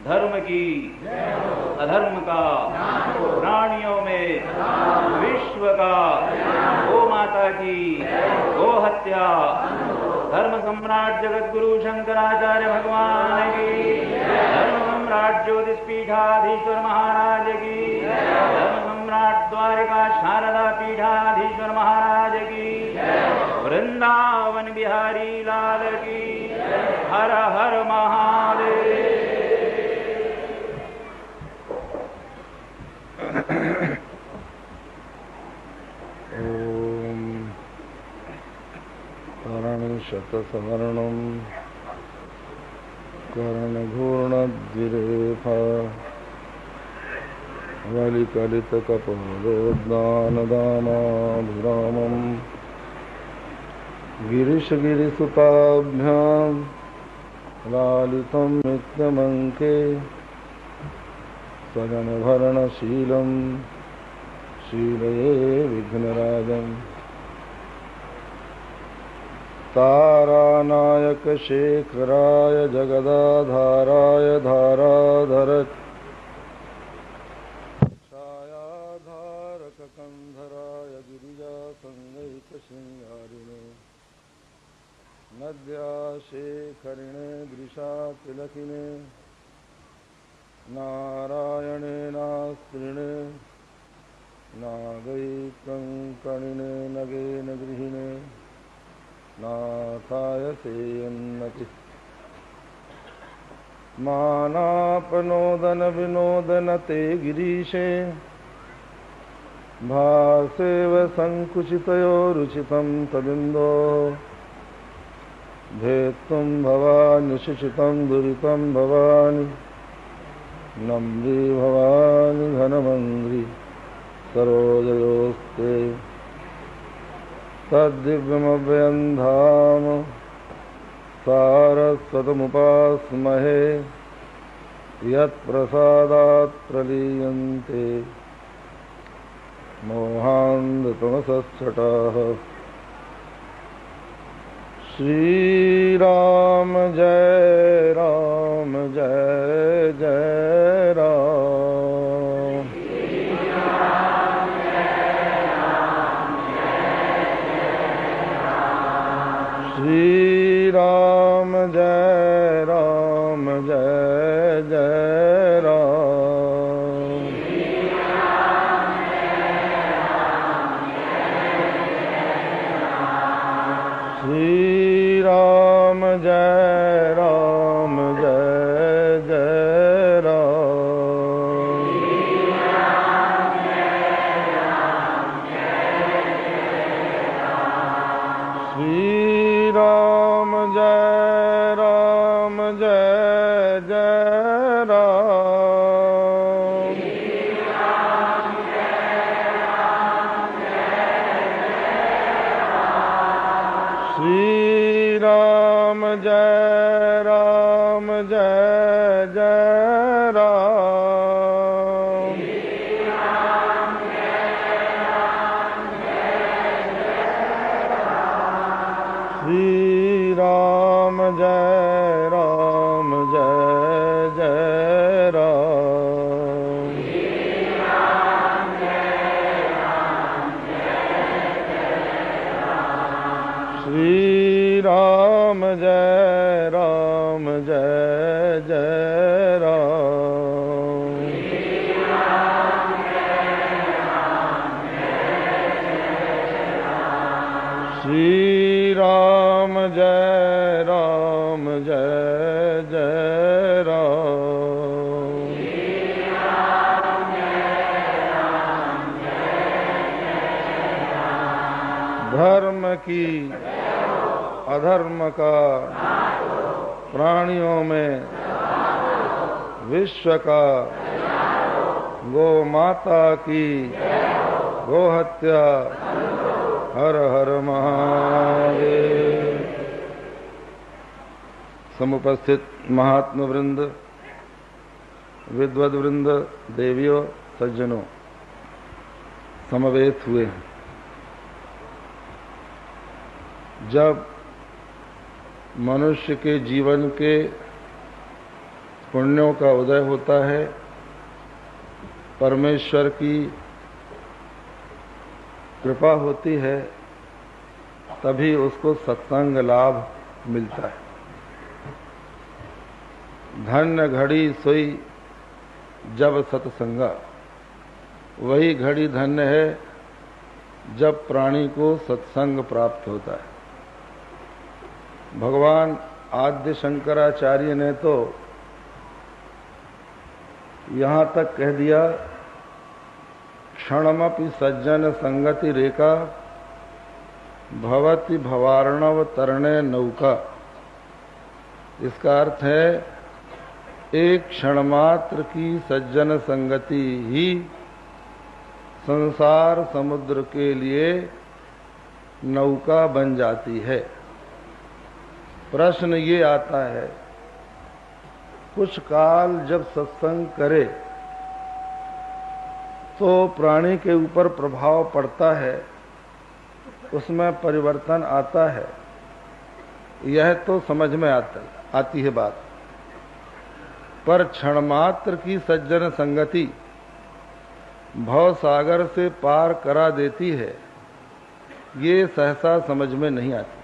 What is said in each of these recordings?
धर्म की अधर्म का प्राणियों में विश्व का गो माता की गो हत्या धर्म सम्राट जगत गुरु शंकराचार्य भगवान की धर्म सम्राट ज्योतिष पीठाधीश्वर महाराज की धर्म सम्राट द्वारिका शारदा पीठाधीश्वर महाराज की वृंदावन बिहारी लाल की हर हर महादेव। ओम करण शतसवर्णम कर्णघूर्णद्विरेफा वलिकलितकपोलोद्दानदामाभिरामम् गिरिशगिरिसुताभ्यां लालितं नित्यमङ्के सगणभरणशीलं शीलये विघ्नराजम् तारानायक शेखराय जगदाधाराय धाराधर छायाधारक कंधराय गिरिजा संगैक श्रृंगारिणे नद्या शेखरिणे दृशा तिलकिने नारायणे नास्त्रिणे नागैकङ्कणिने नगेन गृहिणे नाथाय सेयन्नति मानापनोदन विनोदनते गिरीशे भासेव संकुचितयो रुचितं तदिन्दो भेत्तुं भवानि शिशितं दुरितं भवानि नम्री भवानि घनमङ्घ्रि सरोजयोस्ते तद्दिव्यमव्ययं धाम सारस्वतमुपास्महे यत्प्रसादात् प्रलीयन्ते मोहान्धतमसच्छटाः। श्रीराम जय राम जय जय राम श्री राम जय राम जय जय राम श्री राम जय राम जय जय राम श्री राम जय राम जय जय राम श्री राम जय राम जय जय राम श्री राम जय राम जय जय राम श्री राम जय राम जय जय राम श्री राम जय राम जय जय राम धर्म की अधर्म का प्राणियों में विश्व का गो माता की गो हत्या हर हर महादेव। समुपस्थित महात्मा वृंद, विद्वद वृंद, देवियों, सज्जनों, समवेत हुए हैं। जब मनुष्य के जीवन के पुण्यों का उदय होता है, परमेश्वर की कृपा होती है, तभी उसको सत्संग लाभ मिलता है। धन्य घड़ी सोई जब सत्संगा, वही घड़ी धन्य है जब प्राणी को सत्संग प्राप्त होता है। भगवान आद्य शंकराचार्य ने तो यहाँ तक कह दिया, क्षणमपि सज्जन संगति रेखा भवति भवार्णव तरणे नौका। इसका अर्थ है एक क्षण मात्र की सज्जन संगति ही संसार समुद्र के लिए नौका बन जाती है। प्रश्न ये आता है, कुछ काल जब सत्संग करे तो प्राणी के ऊपर प्रभाव पड़ता है, उसमें परिवर्तन आता है, यह तो समझ में आती है बात। पर क्षण मात्र की सज्जन संगति भव सागर से पार करा देती है, ये सहसा समझ में नहीं आती।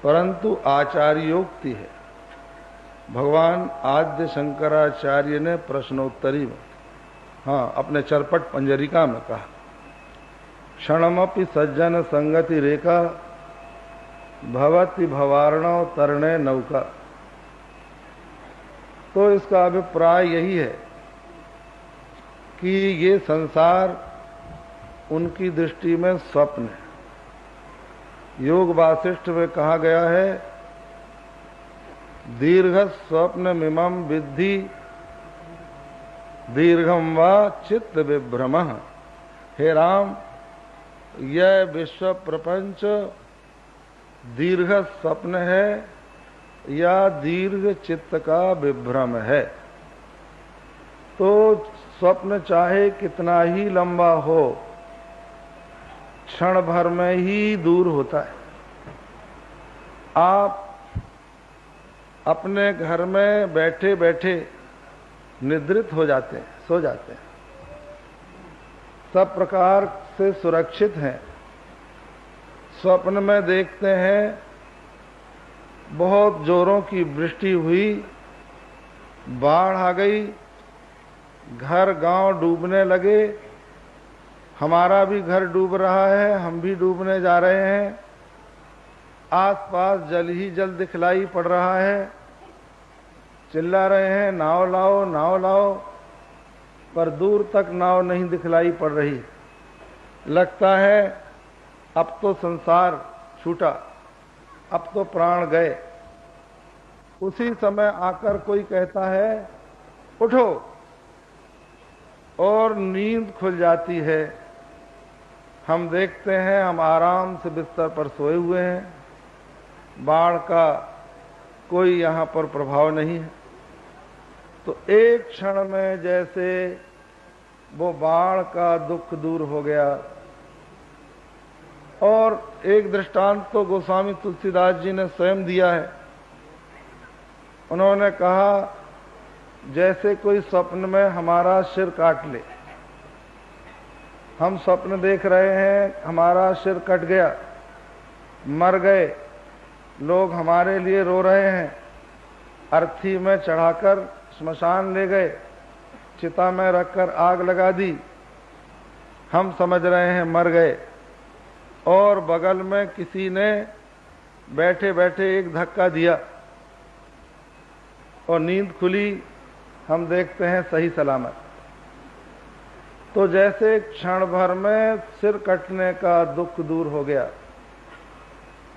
परंतु आचार्योक्ति है। भगवान आद्य शंकराचार्य ने प्रश्नोत्तरी में, अपने चरपट पंजरिका में कहा, क्षणमपि सज्जन संगति रेखा भवति भवार्णव तरणे नौका। तो इसका अभिप्राय यही है कि ये संसार उनकी दृष्टि में स्वप्न है। योग वासिष्ठ में कहा गया है, दीर्घ स्वप्न मिमम विद्धि दीर्घम वा चित्त विभ्रम। हे राम, यह विश्व प्रपंच दीर्घ स्वप्न है या दीर्घ चित्त का विभ्रम है। तो स्वप्न चाहे कितना ही लंबा हो, क्षण भर में ही दूर होता है। आप अपने घर में बैठे बैठे निद्रित हो जाते हैं, सो जाते हैं, सब प्रकार से सुरक्षित हैं। स्वप्न में देखते हैं बहुत जोरों की वृष्टि हुई, बाढ़ आ गई, घर गांव डूबने लगे, हमारा भी घर डूब रहा है, हम भी डूबने जा रहे हैं, आसपास जल ही जल दिखलाई पड़ रहा है, चिल्ला रहे हैं नाव लाओ नाव लाओ, पर दूर तक नाव नहीं दिखलाई पड़ रही। लगता है अब तो संसार छूटा, अब तो प्राण गए। उसी समय आकर कोई कहता है उठो, और नींद खुल जाती है। हम देखते हैं हम आराम से बिस्तर पर सोए हुए हैं, बाढ़ का कोई यहाँ पर प्रभाव नहीं है। तो एक क्षण में जैसे वो बाढ़ का दुख दूर हो गया। और एक दृष्टांत तो गोस्वामी तुलसीदास जी ने स्वयं दिया है। उन्होंने कहा, जैसे कोई स्वप्न में हमारा सिर काट ले, हम स्वप्न देख रहे हैं हमारा सिर कट गया, मर गए, लोग हमारे लिए रो रहे हैं, अर्थी में चढ़ाकर श्मशान ले गए, चिता में रखकर आग लगा दी, हम समझ रहे हैं मर गए, और बगल में किसी ने बैठे बैठे एक धक्का दिया और नींद खुली, हम देखते हैं सही सलामत। तो जैसे क्षण भर में सिर कटने का दुख दूर हो गया,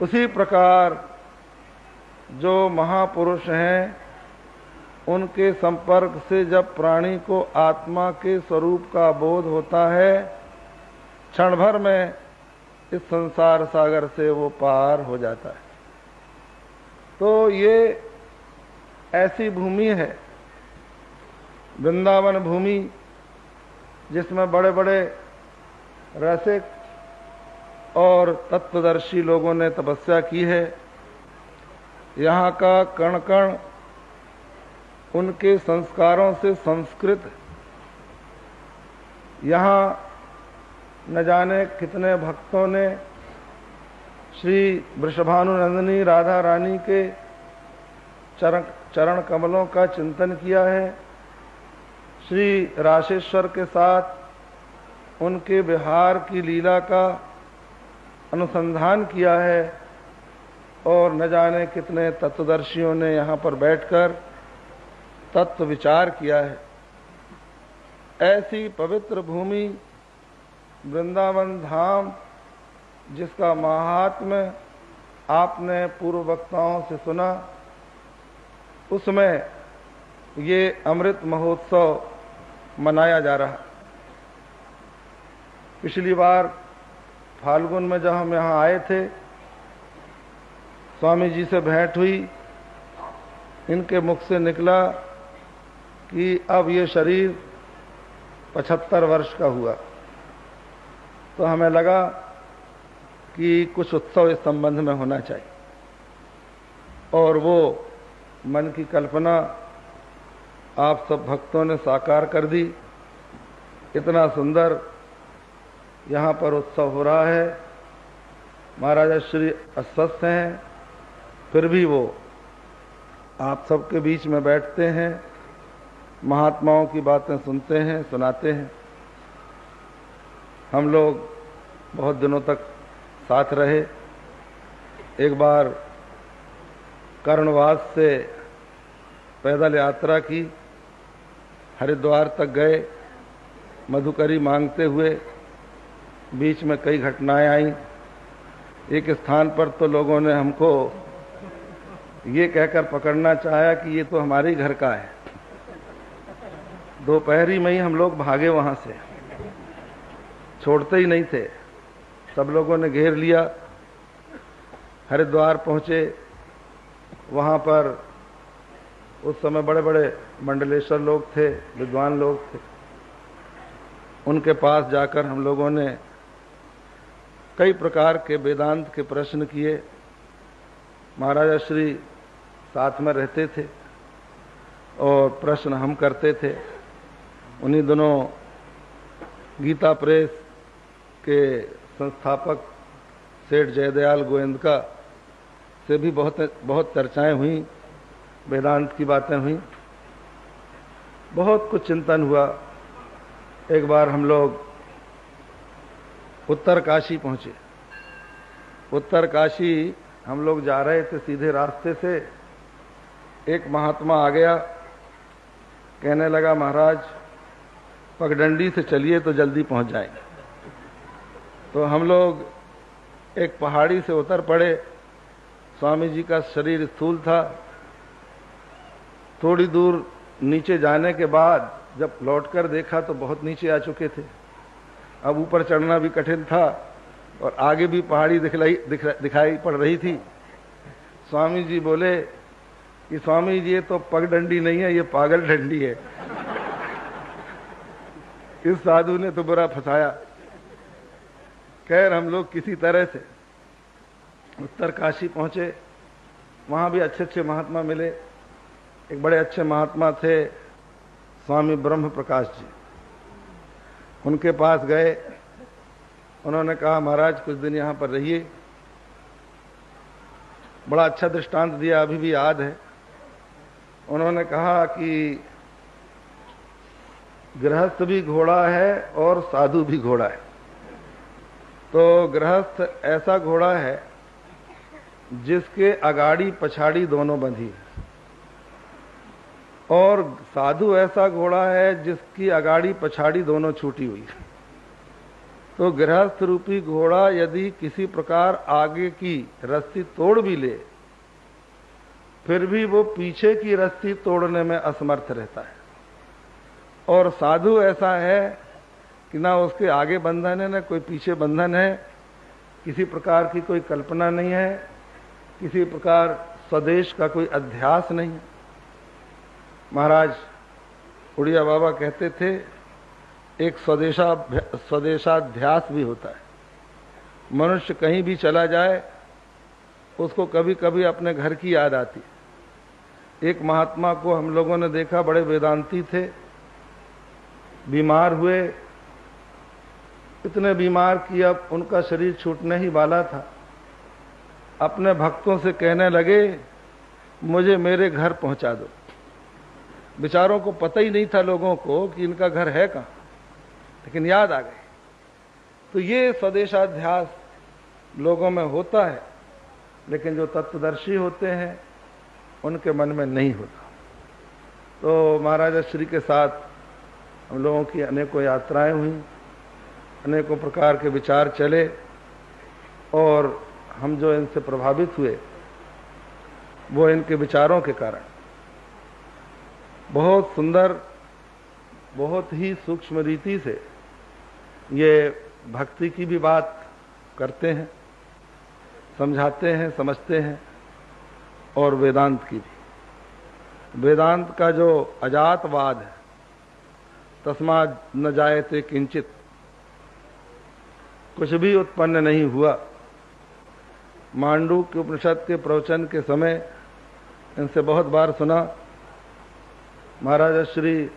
उसी प्रकार जो महापुरुष हैं उनके संपर्क से जब प्राणी को आत्मा के स्वरूप का बोध होता है, क्षण भर में इस संसार सागर से वो पार हो जाता है। तो ये ऐसी भूमि है, वृंदावन भूमि, जिसमें बड़े बड़े रसिक और तत्वदर्शी लोगों ने तपस्या की है। यहाँ का कण कण उनके संस्कारों से संस्कृत यहाँ न जाने कितने भक्तों ने श्री वृषभानुनंदिनी राधा रानी के चरण कमलों का चिंतन किया है। श्री राशेश्वर के साथ उनके विहार की लीला का अनुसंधान किया है और न जाने कितने तत्वदर्शियों ने यहाँ पर बैठकर तत्व विचार किया है। ऐसी पवित्र भूमि वृंदावन धाम, जिसका महात्म्य आपने पूर्व वक्ताओं से सुना, उसमें ये अमृत महोत्सव मनाया जा रहा। पिछली बार फाल्गुन में जब हम यहाँ आए थे, स्वामी जी से भेंट हुई, इनके मुख से निकला कि अब ये शरीर 75 वर्ष का हुआ। तो हमें लगा कि कुछ उत्सव इस संबंध में होना चाहिए, और वो मन की कल्पना आप सब भक्तों ने साकार कर दी। इतना सुंदर यहाँ पर उत्सव हो रहा है। महाराजा श्री अस्वस्थ हैं, फिर भी वो आप सबके बीच में बैठते हैं, महात्माओं की बातें सुनते हैं, सुनाते हैं। हम लोग बहुत दिनों तक साथ रहे। एक बार कर्णवास से पैदल यात्रा की, हरिद्वार तक गए, मधुकरी मांगते हुए। बीच में कई घटनाएं आईं। एक स्थान पर तो लोगों ने हमको ये कहकर पकड़ना चाहा कि ये तो हमारे घर का है। दोपहरी में ही हम लोग भागे वहां से, छोड़ते ही नहीं थे। सब लोगों ने घेर लिया। हरिद्वार पहुंचे, वहां पर उस समय बड़े बड़े मंडलेश्वर लोग थे, विद्वान लोग थे। उनके पास जाकर हम लोगों ने कई प्रकार के वेदांत के प्रश्न किए। महाराजा श्री साथ में रहते थे और प्रश्न हम करते थे। उन्हीं दिनों गीता प्रेस के संस्थापक सेठ जयदयाल गोयंदका से भी बहुत चर्चाएं हुई, वेदांत की बातें हुई, बहुत कुछ चिंतन हुआ। एक बार हम लोग उत्तर काशी पहुंचे। उत्तर काशी हम लोग जा रहे थे, सीधे रास्ते से एक महात्मा आ गया, कहने लगा महाराज पगडंडी से चलिए तो जल्दी पहुंच जाएंगे। तो हम लोग एक पहाड़ी से उतर पड़े। स्वामी जी का शरीर स्थूल था। थोड़ी दूर नीचे जाने के बाद जब लौटकर देखा तो बहुत नीचे आ चुके थे। अब ऊपर चढ़ना भी कठिन था और आगे भी पहाड़ी दिखाई पड़ रही थी। स्वामी जी बोले कि स्वामी जी ये तो पगडंडी नहीं है, ये पागल डंडी है। इस साधु ने तो बुरा फंसाया। खैर हम लोग किसी तरह से उत्तर काशी पहुंचे। वहां भी अच्छे अच्छे महात्मा मिले। एक बड़े अच्छे महात्मा थे स्वामी ब्रह्म प्रकाश जी। उनके पास गए। उन्होंने कहा महाराज कुछ दिन यहां पर रहिए। बड़ा अच्छा दृष्टांत दिया, अभी भी याद है। उन्होंने कहा कि गृहस्थ भी घोड़ा है और साधु भी घोड़ा है। तो गृहस्थ ऐसा घोड़ा है जिसके अगाड़ी पछाड़ी दोनों बंधी है, और साधु ऐसा घोड़ा है जिसकी अगाड़ी पछाड़ी दोनों छूटी हुई है। तो गृहस्थ रूपी घोड़ा यदि किसी प्रकार आगे की रस्सी तोड़ भी ले, फिर भी वो पीछे की रस्सी तोड़ने में असमर्थ रहता है। और साधु ऐसा है कि ना उसके आगे बंधन है, ना कोई पीछे बंधन है, किसी प्रकार की कोई कल्पना नहीं है, किसी प्रकार स्वदेश का कोई अध्यास नहीं है। महाराज उड़िया बाबा कहते थे एक स्वदेशाध्यास भी होता है। मनुष्य कहीं भी चला जाए उसको कभी कभी अपने घर की याद आती है। एक महात्मा को हम लोगों ने देखा, बड़े वेदांती थे, बीमार हुए, इतने बीमार कि अब उनका शरीर छूटने ही वाला था। अपने भक्तों से कहने लगे, मुझे मेरे घर पहुंचा दो। बेचारों को पता ही नहीं था लोगों को कि इनका घर है कहाँ, लेकिन याद आ गए। तो ये स्वदेशाध्यास लोगों में होता है, लेकिन जो तत्वदर्शी होते हैं उनके मन में नहीं होता। तो महाराज श्री के साथ हम लोगों की अनेकों यात्राएं हुई, अनेकों प्रकार के विचार चले, और हम जो इनसे प्रभावित हुए वो इनके विचारों के कारण। बहुत सुंदर, बहुत ही सूक्ष्म रीति से ये भक्ति की भी बात करते हैं, समझाते हैं, समझते हैं, और वेदांत की भी। वेदांत का जो अजातवाद है, तस्माद् न जायते किंचित, कुछ भी उत्पन्न नहीं हुआ। मांडू के उपनिषद के प्रवचन के समय इनसे बहुत बार सुना। महाराज श्री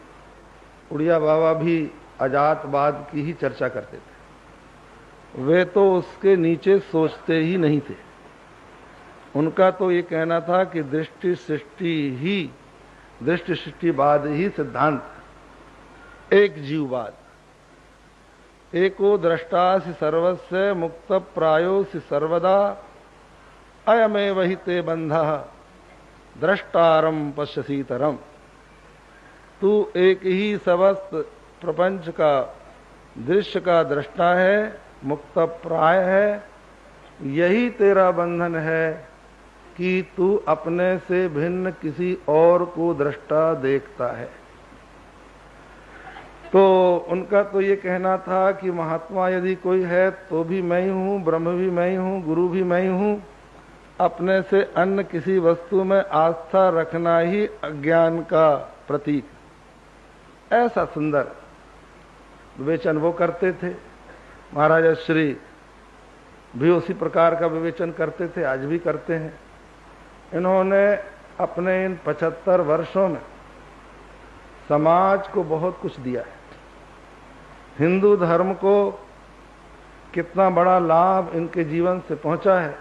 उड़िया बाबा भी अजातवाद की ही चर्चा करते थे। वे तो उसके नीचे सोचते ही नहीं थे। उनका तो ये कहना था कि दृष्टि सृष्टिवाद ही सिद्धांत, एक जीववाद। एको द्रष्टासि सर्वस्य मुक्त प्रायोसि सर्वदा, अयमेव हि ते बंधः द्रष्टारम पश्यसीतरम। तू एक ही समस्त प्रपंच का, दृश्य का दृष्टा है, मुक्त प्राय है। यही तेरा बंधन है कि तू अपने से भिन्न किसी और को दृष्टा देखता है। तो उनका तो ये कहना था कि महात्मा यदि कोई है तो भी मैं ही हूँ, ब्रह्म भी मैं ही हूँ, गुरु भी मैं ही हूँ। अपने से अन्य किसी वस्तु में आस्था रखना ही अज्ञान का प्रतीक। ऐसा सुंदर विवेचन वो करते थे। महाराज श्री भी उसी प्रकार का विवेचन करते थे, आज भी करते हैं। इन्होंने अपने इन 75 वर्षों में समाज को बहुत कुछ दिया है। हिंदू धर्म को कितना बड़ा लाभ इनके जीवन से पहुंचा है,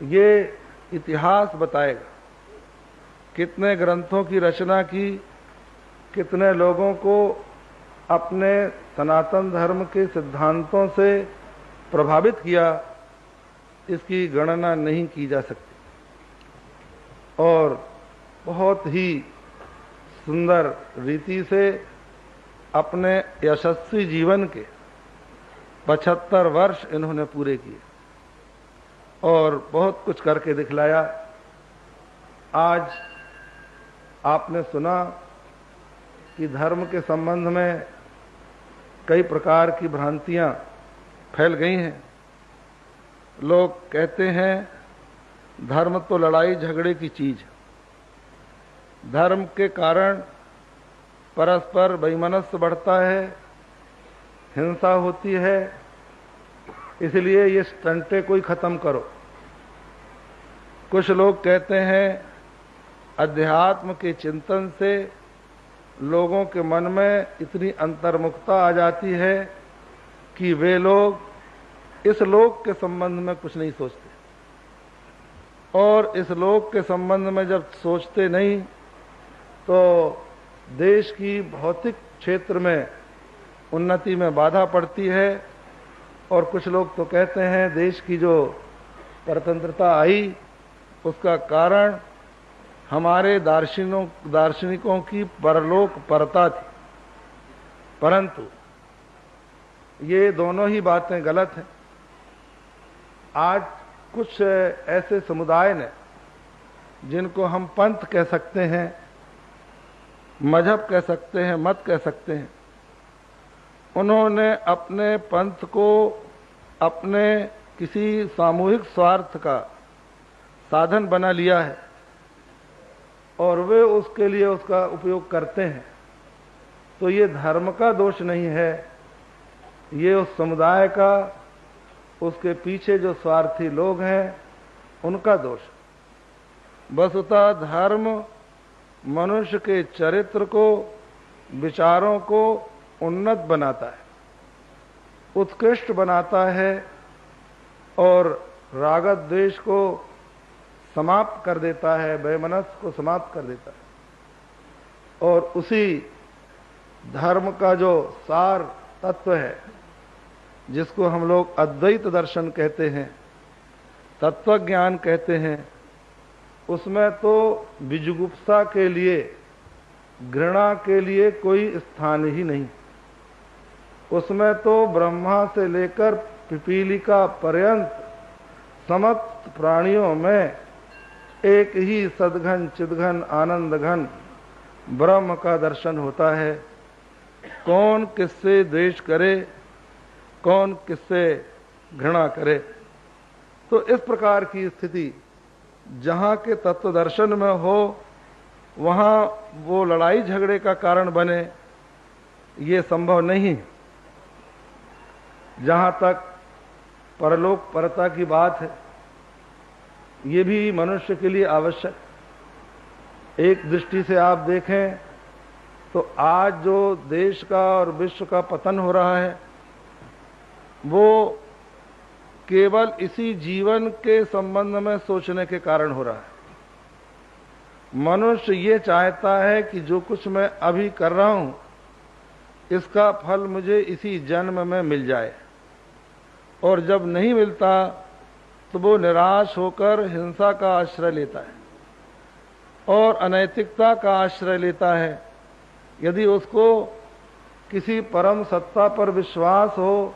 ये इतिहास बताएगा। कितने ग्रंथों की रचना की, कितने लोगों को अपने सनातन धर्म के सिद्धांतों से प्रभावित किया, इसकी गणना नहीं की जा सकती। और बहुत ही सुंदर रीति से अपने यशस्वी जीवन के 75 वर्ष इन्होंने पूरे किए और बहुत कुछ करके दिखलाया। आज आपने सुना कि धर्म के संबंध में कई प्रकार की भ्रांतियां फैल गई हैं। लोग कहते हैं धर्म तो लड़ाई झगड़े की चीज, धर्म के कारण परस्पर वैमनस्य बढ़ता है, हिंसा होती है, इसलिए ये स्टंटे कोई खत्म करो। कुछ लोग कहते हैं अध्यात्म के चिंतन से लोगों के मन में इतनी अंतर्मुखता आ जाती है कि वे लोग इस लोक के संबंध में कुछ नहीं सोचते, और इस लोक के संबंध में जब सोचते नहीं तो देश की भौतिक क्षेत्र में उन्नति में बाधा पड़ती है। और कुछ लोग तो कहते हैं देश की जो परतंत्रता आई उसका कारण हमारे दार्शनिकों की परलोक परता थी। परंतु ये दोनों ही बातें गलत हैं। आज कुछ ऐसे समुदाय ने, जिनको हम पंथ कह सकते हैं, मजहब कह सकते हैं, मत कह सकते हैं, उन्होंने अपने पंथ को अपने किसी सामूहिक स्वार्थ का साधन बना लिया है और वे उसके लिए उसका उपयोग करते हैं। तो ये धर्म का दोष नहीं है, ये उस समुदाय का, उसके पीछे जो स्वार्थी लोग हैं उनका दोष। वस्तुतः धर्म मनुष्य के चरित्र को, विचारों को उन्नत बनाता है, उत्कृष्ट बनाता है और राग द्वेष को समाप्त कर देता है, वैमनस्य को समाप्त कर देता है। और उसी धर्म का जो सार तत्व है, जिसको हम लोग अद्वैत दर्शन कहते हैं, तत्व ज्ञान कहते हैं, उसमें तो विजुगुप्सा के लिए, घृणा के लिए कोई स्थान ही नहीं। उसमें तो ब्रह्मा से लेकर पिपीलिका पर्यंत समस्त प्राणियों में एक ही सद्घन चिद्घन आनंद घन ब्रह्म का दर्शन होता है। कौन किससे द्वेष करे, कौन किससे घृणा करे। तो इस प्रकार की स्थिति जहाँ के तत्व दर्शन में हो, वहाँ वो लड़ाई झगड़े का कारण बने, ये संभव नहीं। जहाँ तक परलोक परता की बात है, ये भी मनुष्य के लिए आवश्यक। एक दृष्टि से आप देखें तो आज जो देश का और विश्व का पतन हो रहा है, वो केवल इसी जीवन के संबंध में सोचने के कारण हो रहा है। मनुष्य ये चाहता है कि जो कुछ मैं अभी कर रहा हूं, इसका फल मुझे इसी जन्म में मिल जाए, और जब नहीं मिलता तो वो निराश होकर हिंसा का आश्रय लेता है और अनैतिकता का आश्रय लेता है। यदि उसको किसी परम सत्ता पर विश्वास हो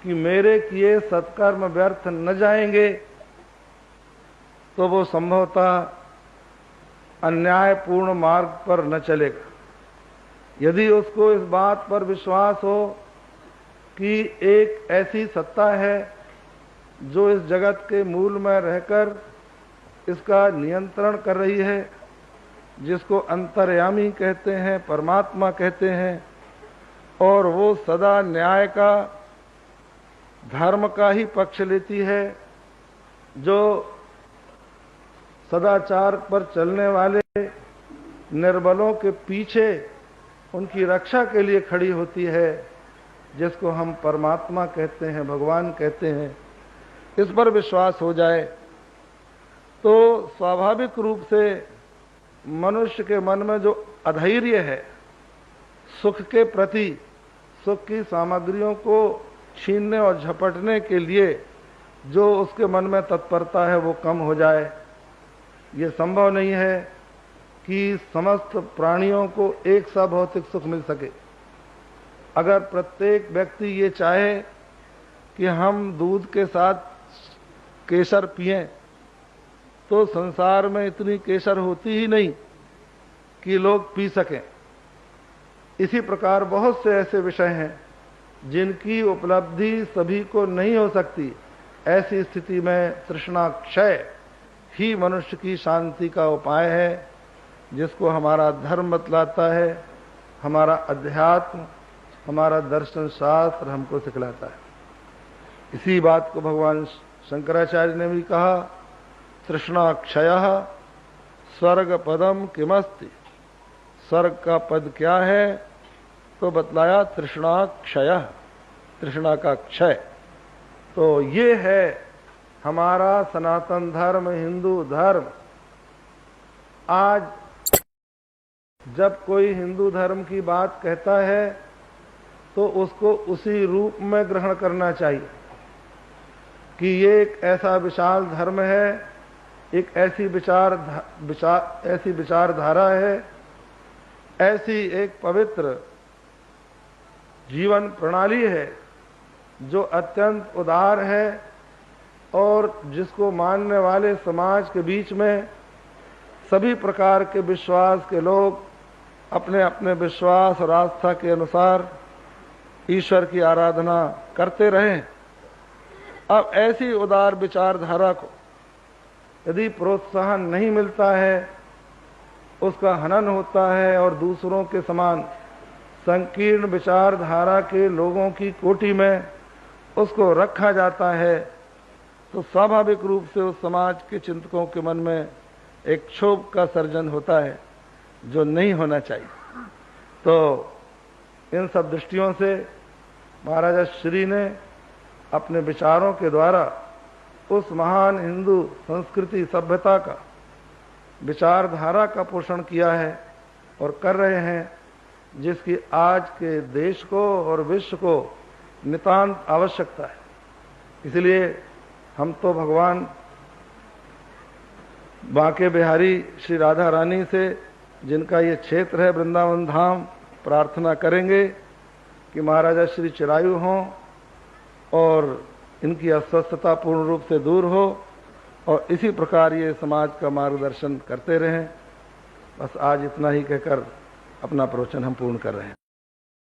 कि मेरे किए सत्कर्म व्यर्थ न जाएंगे, तो वो संभवतः अन्यायपूर्ण मार्ग पर न चलेगा। यदि उसको इस बात पर विश्वास हो कि एक ऐसी सत्ता है जो इस जगत के मूल में रहकर इसका नियंत्रण कर रही है, जिसको अंतर्यामी कहते हैं, परमात्मा कहते हैं, और वो सदा न्याय का, धर्म का ही पक्ष लेती है, जो सदाचार पर चलने वाले निर्बलों के पीछे उनकी रक्षा के लिए खड़ी होती है, जिसको हम परमात्मा कहते हैं, भगवान कहते हैं, इस पर विश्वास हो जाए तो स्वाभाविक रूप से मनुष्य के मन में जो अधैर्य है, सुख के प्रति, सुख की सामग्रियों को छीनने और झपटने के लिए जो उसके मन में तत्परता है, वो कम हो जाए। ये संभव नहीं है कि समस्त प्राणियों को एक सा भौतिक सुख मिल सके। अगर प्रत्येक व्यक्ति ये चाहे कि हम दूध के साथ केसर पिएं, तो संसार में इतनी केसर होती ही नहीं कि लोग पी सकें। इसी प्रकार बहुत से ऐसे विषय हैं जिनकी उपलब्धि सभी को नहीं हो सकती। ऐसी स्थिति में तृष्णा क्षय ही मनुष्य की शांति का उपाय है, जिसको हमारा धर्म बतलाता है, हमारा अध्यात्म, हमारा दर्शन शास्त्र हमको सिखलाता है। इसी बात को भगवान शंकराचार्य ने भी कहा, तृष्णा क्षयः स्वर्ग पदम किमस्ति। स्वर्ग का पद क्या है? तो बतलाया तृष्णा क्षयः, तृष्णा का क्षय। तो ये है हमारा सनातन धर्म, हिंदू धर्म। आज जब कोई हिंदू धर्म की बात कहता है तो उसको उसी रूप में ग्रहण करना चाहिए कि ये एक ऐसा विशाल धर्म है, एक ऐसी विचारधारा है, ऐसी एक पवित्र जीवन प्रणाली है जो अत्यंत उदार है और जिसको मानने वाले समाज के बीच में सभी प्रकार के विश्वास के लोग अपने अपने विश्वास और आस्था के अनुसार ईश्वर की आराधना करते रहें। अब ऐसी उदार विचारधारा को यदि प्रोत्साहन नहीं मिलता है, उसका हनन होता है और दूसरों के समान संकीर्ण विचारधारा के लोगों की कोटि में उसको रखा जाता है, तो स्वाभाविक रूप से उस समाज के चिंतकों के मन में एक क्षोभ का सर्जन होता है जो नहीं होना चाहिए। तो इन सब दृष्टियों से महाराजा श्री ने अपने विचारों के द्वारा उस महान हिंदू संस्कृति सभ्यता का, विचारधारा का पोषण किया है और कर रहे हैं, जिसकी आज के देश को और विश्व को नितांत आवश्यकता है। इसलिए हम तो भगवान बांके बिहारी श्री राधा रानी से, जिनका ये क्षेत्र है वृंदावन धाम, प्रार्थना करेंगे कि महाराजा श्री चिरायु हों और इनकी अस्वस्थता पूर्ण रूप से दूर हो और इसी प्रकार ये समाज का मार्गदर्शन करते रहें। बस आज इतना ही कहकर अपना प्रवचन हम पूर्ण कर रहे हैं।